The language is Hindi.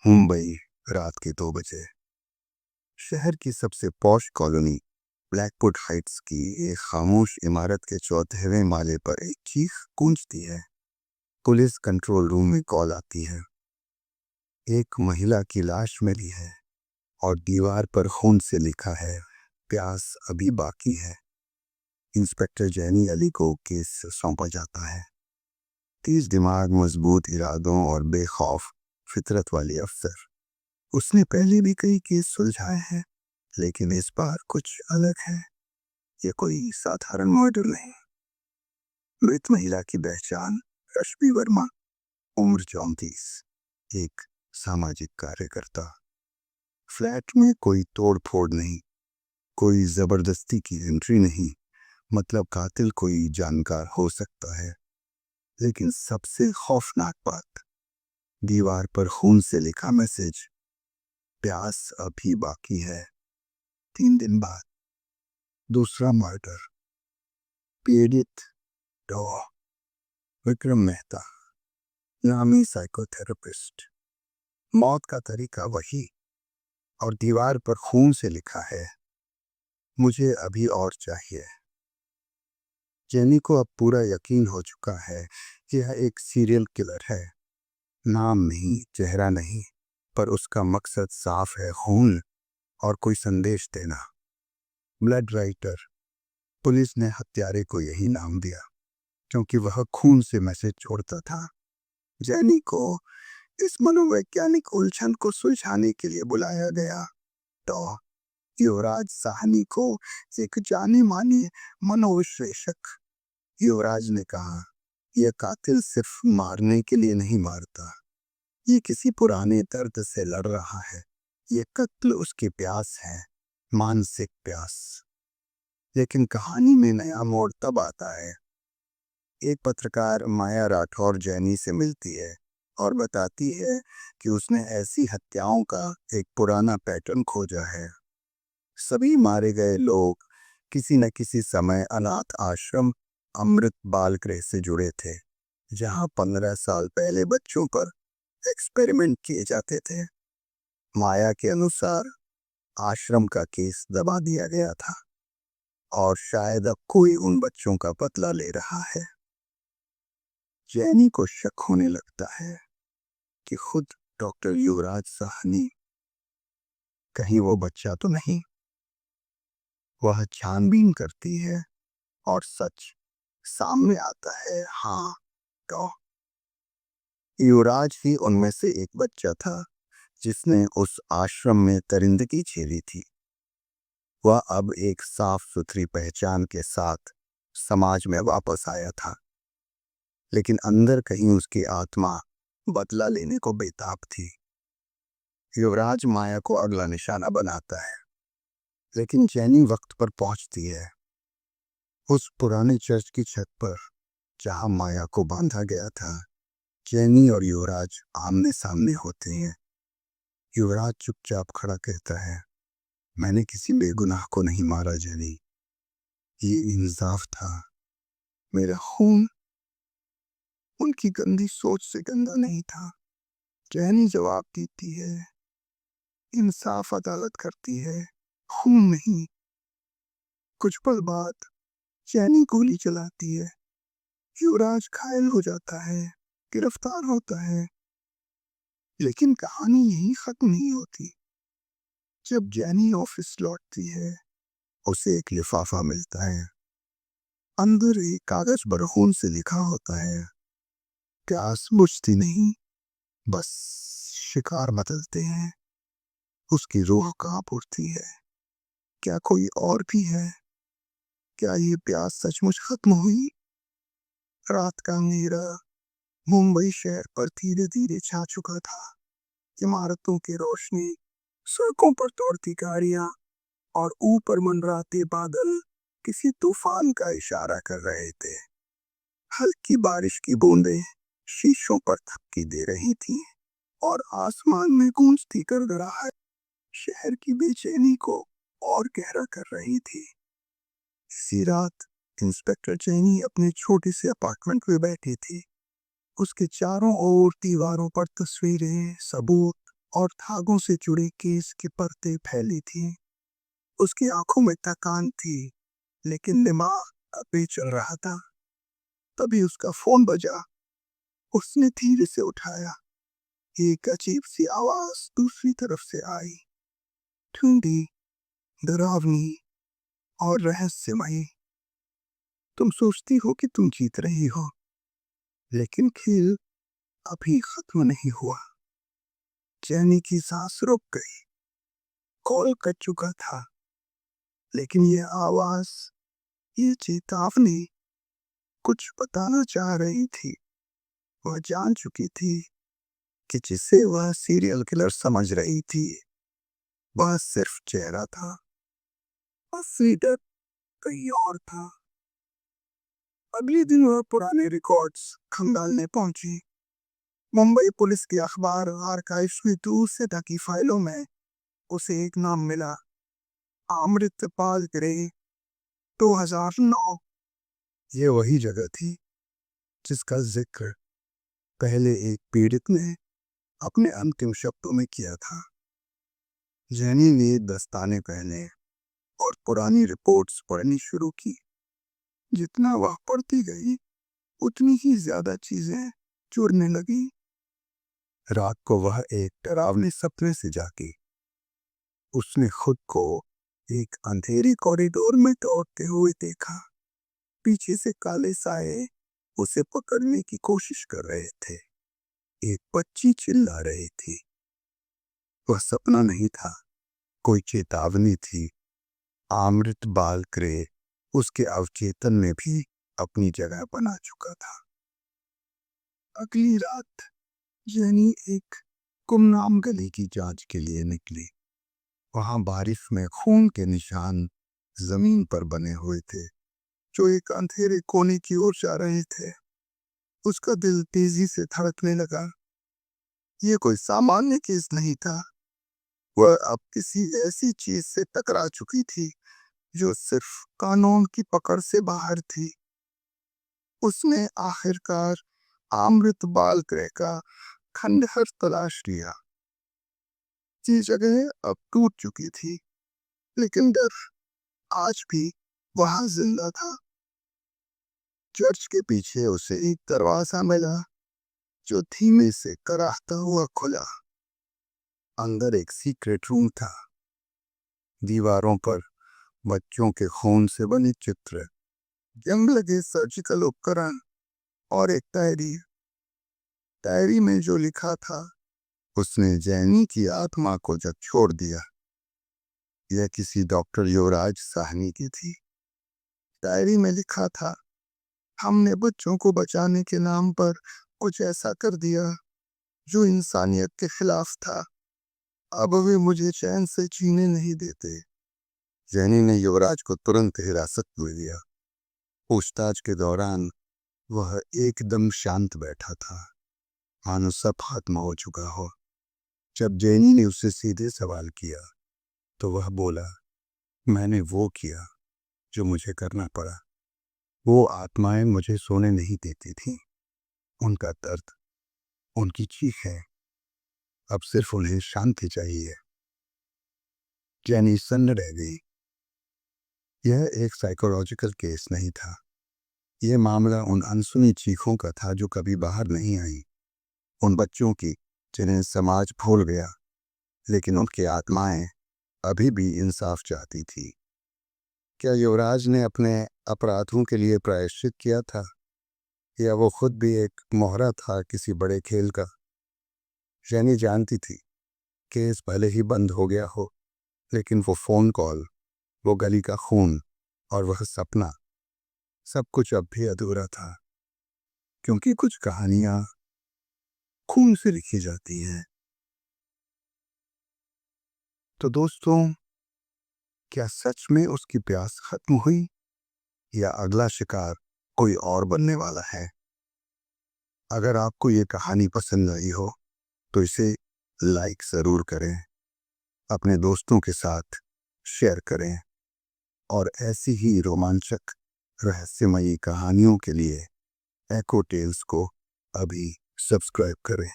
मुंबई, रात के 2 बजे। शहर की सबसे पॉश कॉलोनी ब्लैकवुड हाइट्स की एक खामोश इमारत के 14वें माले पर एक चीख गूंजती है। पुलिस कंट्रोल रूम में कॉल आती है। एक महिला की लाश मिली है और दीवार पर खून से लिखा है, प्यास अभी बाकी है। इंस्पेक्टर जैनी अली को केस सौंपा जाता है। तेज दिमाग, मजबूत इरादों और बेखौफ फितरत वाली अफसर। उसने पहले भी कई केस सुलझाए हैं, लेकिन इस बार कुछ अलग है। ये कोई साधारण मर्डर नहीं। मृत महिला की पहचान रश्मि वर्मा, उम्र 34, एक सामाजिक कार्यकर्ता। फ्लैट में कोई तोड़ फोड़ नहीं, कोई जबरदस्ती की एंट्री नहीं। मतलब कातिल कोई जानकार हो सकता है, लेकिन सबसे खौफनाक बात, दीवार पर खून से लिखा मैसेज, प्यास अभी बाकी है। 3 दिन बाद दूसरा मर्डर। पीड़ित डॉ विक्रम मेहता, नामी साइकोथेरेपिस्ट। मौत का तरीका वही, और दीवार पर खून से लिखा है, मुझे अभी और चाहिए। जेनी को अब पूरा यकीन हो चुका है कि यह एक सीरियल किलर है। नाम नहीं, चेहरा नहीं, पर उसका मकसद साफ है, खून और कोई संदेश देना। Blood writer. पुलिस ने हत्यारे को यही नाम दिया क्योंकि वह खून से मैसेज छोड़ता था। जेनी को इस मनोवैज्ञानिक उलझन को सुलझाने के लिए बुलाया गया। तो युवराज साहनी को एक जाने माने मनोविश्लेषक। युवराज ने कहा, यह कातिल सिर्फ मारने के लिए नहीं मारता, ये किसी पुराने दर्द से लड़ रहा है। ये कत्ल उसकी प्यास है, मानसिक प्यास। लेकिन कहानी में नया मोड़ तब आता है। एक पत्रकार माया राठौर जैनी से मिलती है और बताती है कि उसने ऐसी हत्याओं का एक पुराना पैटर्न खोजा है। सभी मारे गए लोग किसी न किसी समय अनाथ आश्रम, अमृत बाल गृह से जुड़े थे, जहां 15 साल पहले बच्चों पर एक्सपेरिमेंट किए जाते थे। माया के अनुसार आश्रम का केस दबा दिया गया था और शायद अब कोई उन बच्चों का बदला ले रहा है। जैनी को शक होने लगता है कि खुद डॉक्टर युवराज साहनी, कहीं वो बच्चा तो नहीं। वह छानबीन करती है और सच सामने आता है। हाँ, तो युवराज ही उनमें से एक बच्चा था जिसने उस आश्रम में दरिंदगी झेली थी। वह अब एक साफ सुथरी पहचान के साथ समाज में वापस आया था, लेकिन अंदर कहीं उसकी आत्मा बदला लेने को बेताब थी। युवराज माया को अगला निशाना बनाता है, लेकिन जैनी वक्त पर पहुंचती है। उस पुराने चर्च की छत पर जहां माया को बांधा गया था, जैनी और युवराज आमने सामने होते हैं। युवराज चुपचाप खड़ा कहता है, मैंने किसी बेगुनाह को नहीं मारा जैनी, ये इंसाफ था। मेरा खून उनकी गंदी सोच से गंदा नहीं था। जैनी जवाब देती है, इंसाफ अदालत करती है, खून नहीं। कुछ पल बाद जैनी गोली चलाती है। युवराज घायल हो जाता है, गिरफ्तार होता है। लेकिन कहानी यहीं खत्म नहीं होती। जब जैनी ऑफिस लौटती है, उसे एक लिफाफा मिलता है। अंदर एक कागज पर खून से लिखा होता है, प्यास बुझती नहीं, बस शिकार बदलते हैं। उसकी रूह कांप उठती है। क्या कोई और भी है? क्या ये प्यास सचमुच खत्म हुई? रात का अंधेरा मुंबई शहर पर धीरे धीरे छा चुका था। इमारतों की रोशनी, सड़कों पर दौड़ती गाड़ियां और ऊपर मंडराते बादल किसी तूफान का इशारा कर रहे थे। हल्की बारिश की बूंदें शीशों पर थपकी दे रही थीं और आसमान में गूंजती गड़गड़ाहट शहर की बेचैनी को और गहरा कर रही थी। इसी रात इंस्पेक्टर जैनी अपने छोटे से अपार्टमेंट में बैठी थी। उसके चारों ओर दीवारों पर तस्वीरें, सबूत और धागों से जुड़े केस की परतें फैली थी। उसकी आंखों में थकान थी, लेकिन दिमाग अभी चल रहा था। तभी उसका फोन बजा। उसने धीरे से उठाया। एक अजीब सी आवाज दूसरी तरफ से आई, ठंडी, डरावनी और रहस्यमयी। तुम सोचती हो कि तुम जीत रही हो, लेकिन खेल अभी खत्म नहीं हुआ। जैनी की सांस रुक गई। कॉल कट चुका था, लेकिन ये आवाज, ये चेतावनी कुछ बताना चाह रही थी। वह जान चुकी थी कि जिसे वह सीरियल किलर समझ रही थी, वह सिर्फ चेहरा था। असली डर कहीं और था। अगले दिन वह पुराने रिकॉर्ड्स खंगालने पहुंची। मुंबई पुलिस के अखबार आर्काइव्स में दूर से ढकी फाइलों में उसे एक नाम मिला, अमृतपाल ग्रे, 2009। ये वही जगह थी जिसका जिक्र पहले एक पीड़ित ने अपने अंतिम शब्दों में किया था। जैनी ने दस्ताने पहने और पुरानी रिपोर्ट्स पढ़नी शुरू की। जितना वह पढ़ती गई, उतनी ही ज्यादा चीजें जुड़ने लगी। रात को वह एक डरावने सपने से जागी। उसने खुद को एक अंधेरे कॉरिडोर में दौड़ते हुए देखा। पीछे से काले साए उसे पकड़ने की कोशिश कर रहे थे। एक बच्ची चिल्ला रही थी। वह सपना नहीं था, कोई चेतावनी थी। अमृतपाल ग्रे उसके अवचेतन में भी अपनी जगह बना चुका था। अगली रात जैनी एक गुमनाम गली की जांच के लिए निकली। वहां बारिश में खून के निशान जमीन पर बने हुए थे, जो एक अंधेरे कोने की ओर जा रहे थे। उसका दिल तेजी से धड़कने लगा। ये कोई सामान्य केस नहीं था। वह अब किसी ऐसी चीज से टकरा चुकी थी जो सिर्फ कानून की पकड़ से बाहर थी। उसने आखिरकार अमृतपाल ग्रे का खंडहर तलाश लिया। ये जगह अब टूट चुकी थी, लेकिन डर आज भी वहां जिंदा था। चर्च के पीछे उसे एक दरवाजा मिला, जो धीमे से कराहता हुआ खुला। अंदर एक सीक्रेट रूम था। दीवारों पर बच्चों के खून से बने चित्र, जंग लगे सर्जिकल उपकरण और एक डायरी। डायरी में जो लिखा था, उसने जैनी की आत्मा को जब छोड़ दिया। यह किसी डॉक्टर युवराज साहनी की थी। डायरी में लिखा था, हमने बच्चों को बचाने के नाम पर कुछ ऐसा कर दिया जो इंसानियत के खिलाफ था। अब वे मुझे चैन से जीने नहीं देते। जैनी ने युवराज को तुरंत हिरासत में लिया। पूछताछ के दौरान वह एकदम शांत बैठा था, मानो सब खत्म हो चुका हो। जब जैनी ने उससे सीधे सवाल किया, तो वह बोला, मैंने वो किया जो मुझे करना पड़ा। वो आत्माएं मुझे सोने नहीं देती थीं। उनका दर्द, उनकी चीखें, अब सिर्फ उन्हें शांति चाहिए। जैनी सन्न रह गई। यह एक साइकोलॉजिकल केस नहीं था। यह मामला उन अनसुनी चीखों का था जो कभी बाहर नहीं आई। उन बच्चों की जिन्हें समाज भूल गया, लेकिन उनकी आत्माएं अभी भी इंसाफ चाहती थी। क्या युवराज ने अपने अपराधों के लिए प्रायश्चित किया था, या वो खुद भी एक मोहरा था किसी बड़े खेल का? जैनी जानती थी केस भले ही बंद हो गया हो, लेकिन वो फोन कॉल, वो गली का खून और वह सपना, सब कुछ अब भी अधूरा था। क्योंकि कुछ कहानियां खून से लिखी जाती हैं। तो दोस्तों, क्या सच में उसकी प्यास खत्म हुई, या अगला शिकार कोई और बनने वाला है? अगर आपको ये कहानी पसंद आई हो, तो इसे लाइक ज़रूर करें, अपने दोस्तों के साथ शेयर करें, और ऐसी ही रोमांचक रहस्यमयी कहानियों के लिए एको टेल्स को अभी सब्सक्राइब करें।